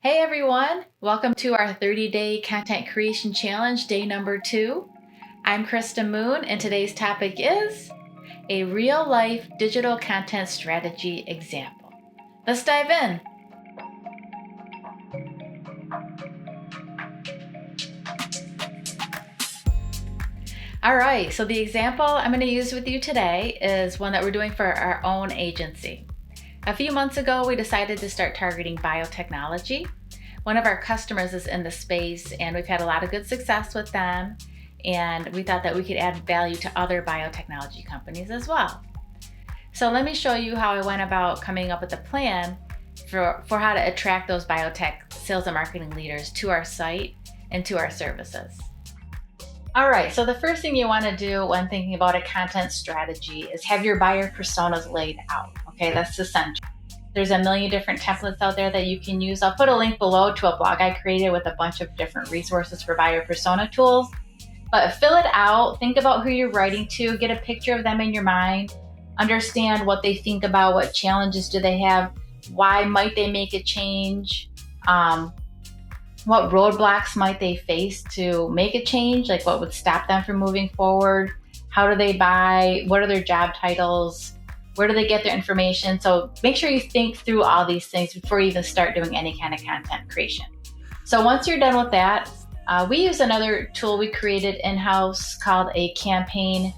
Hey everyone, welcome to our 30-day content creation challenge, day number 2. I'm Krista Moon, and today's topic is a real-life digital content strategy example. Let's dive in. All right, so the example I'm going to use with you today is one that we're doing for our own agency. A few months ago, we decided to start targeting biotechnology. One of our customers is in the space, and we've had a lot of good success with them, and we thought that we could add value to other biotechnology companies as well. So let me show you how I went about coming up with a plan for how to attract those biotech sales and marketing leaders to our site and to our services. All right, so the first thing you want to do when thinking about a content strategy is have your buyer personas laid out. Okay, that's essential. There's a million different templates out there that you can use. I'll put a link below to a blog I created with a bunch of different resources for buyer persona tools. But fill it out, think about who you're writing to, get a picture of them in your mind, understand what they think about, what challenges do they have, why might they make a change, what roadblocks might they face to make a change, like what would stop them from moving forward, how do they buy, what are their job titles, where do they get their information. So make sure you think through all these things before you even start doing any kind of content creation. So once you're done with that, we use another tool we created in-house called a campaign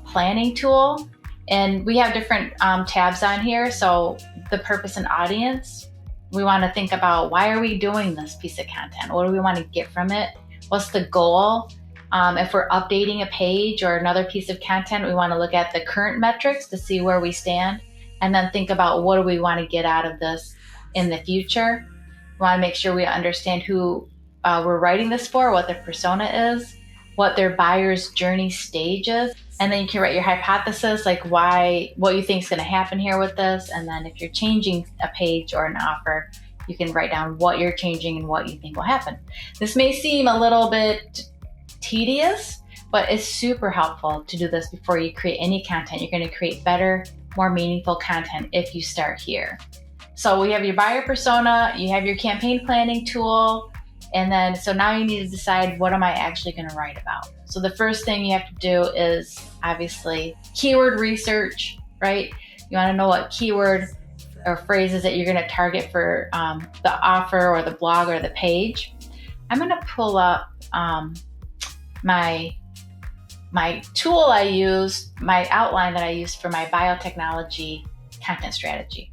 planning tool. And we have different tabs on here. So the purpose and audience, we want to think about why are we doing this piece of content? What do we want to get from it? What's the goal? If we're updating a page or another piece of content, we want to look at the current metrics to see where we stand, and then think about what do we want to get out of this in the future. We want to make sure we understand who we're writing this for, what their persona is, what their buyer's journey stage is, and then you can write your hypothesis, like what you think is going to happen here with this, and then if you're changing a page or an offer, you can write down what you're changing and what you think will happen. This may seem a little bit tedious, but it's super helpful to do this before you create any content. You're going to create better, more meaningful content if you start here. So we have your buyer persona, you have your campaign planning tool, and then so now you need to decide, what am I actually going to write about? So the first thing you have to do is obviously keyword research, right? You want to know what keyword or phrases that you're going to target for the offer or the blog or the page. I'm going to pull up my tool I use, my outline that I use for my biotechnology content strategy.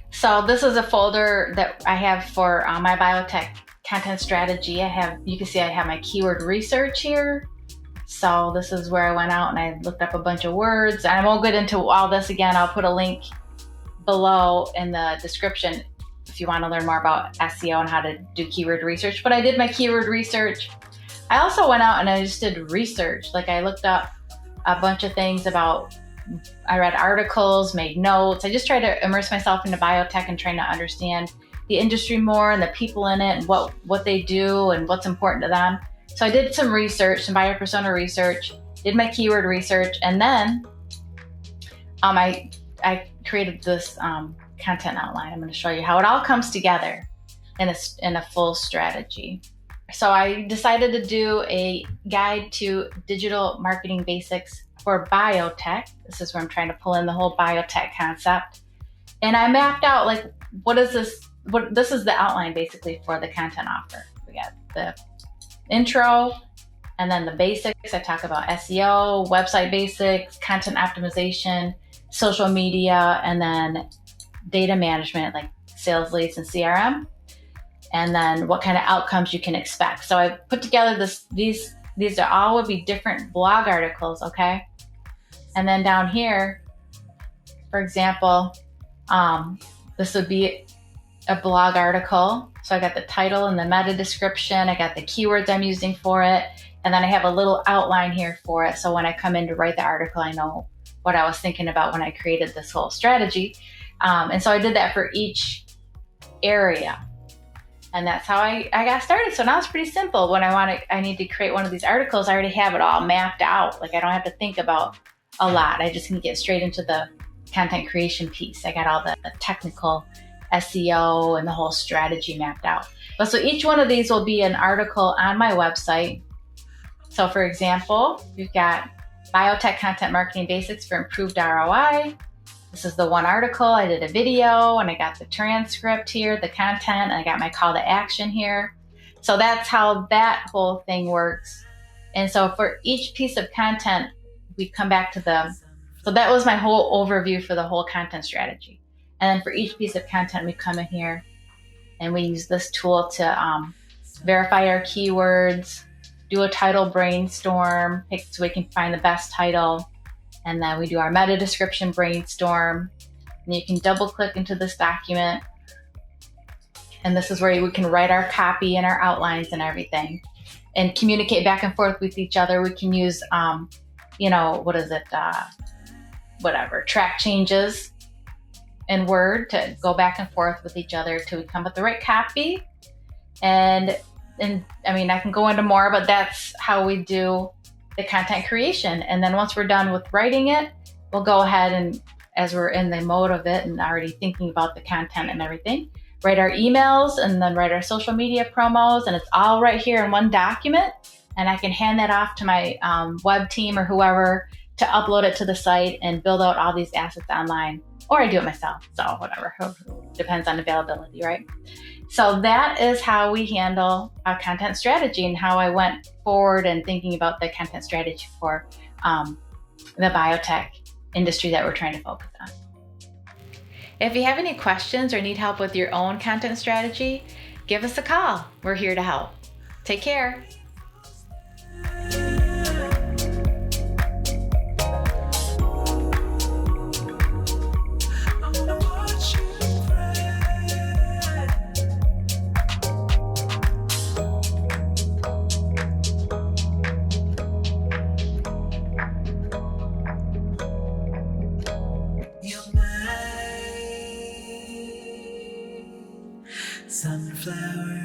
So this is a folder that I have for my biotech content strategy. You can see I have my keyword research here. So this is where I went out and I looked up a bunch of words. And I won't get into all this again. I'll put a link below in the description if you want to learn more about SEO and how to do keyword research. But I did my keyword research. I also went out and I just did research. Like I looked up a bunch of things I read articles, made notes. I just tried to immerse myself into biotech and trying to understand the industry more and the people in it and what they do and what's important to them. So I did some research, some buyer persona research, did my keyword research, and then I created this content outline. I'm going to show you how it all comes together in a full strategy. So I decided to do a guide to digital marketing basics for biotech. This is where I'm trying to pull in the whole biotech concept. And I mapped out this is the outline basically for the content offer. We got the intro and then the basics. I talk about SEO, website basics, content optimization, social media, and then data management like sales leads and CRM. And then what kind of outcomes you can expect. So I put together these are all would be different blog articles, okay? And then down here, for example, this would be a blog article. So I got the title and the meta description. I got the keywords I'm using for it. And then I have a little outline here for it. So when I come in to write the article, I know what I was thinking about when I created this whole strategy. And so I did that for each area. And that's how I got started. So now it's pretty simple. When I need to create one of these articles, I already have it all mapped out. Like I don't have to think about a lot. I just can get straight into the content creation piece. I got all the technical SEO and the whole strategy mapped out. But so each one of these will be an article on my website. So for example, we've got biotech content marketing basics for improved ROI. This is the one article. I did a video and I got the transcript here, the content, and I got my call to action here. So that's how that whole thing works. And so for each piece of content, we come back to so that was my whole overview for the whole content strategy. And then for each piece of content, we come in here and we use this tool to verify our keywords, do a title brainstorm, so we can find the best title. And then we do our meta description brainstorm. And you can double click into this document. And this is where we can write our copy and our outlines and everything and communicate back and forth with each other. We can use, track changes in Word to go back and forth with each other till we come up with the right copy. And I mean, I can go into more, but that's how we do the content creation. And then once we're done with writing it, we'll go ahead and, as we're in the mode of it and already thinking about the content and everything, write our emails and then write our social media promos. And it's all right here in one document. And I can hand that off to my web team or whoever to upload it to the site and build out all these assets online. Or I do it myself. So whatever, depends on availability, right? So that is how we handle our content strategy and how I went forward and thinking about the content strategy for the biotech industry that we're trying to focus on. If you have any questions or need help with your own content strategy, give us a call. We're here to help. Take care. Sunflower.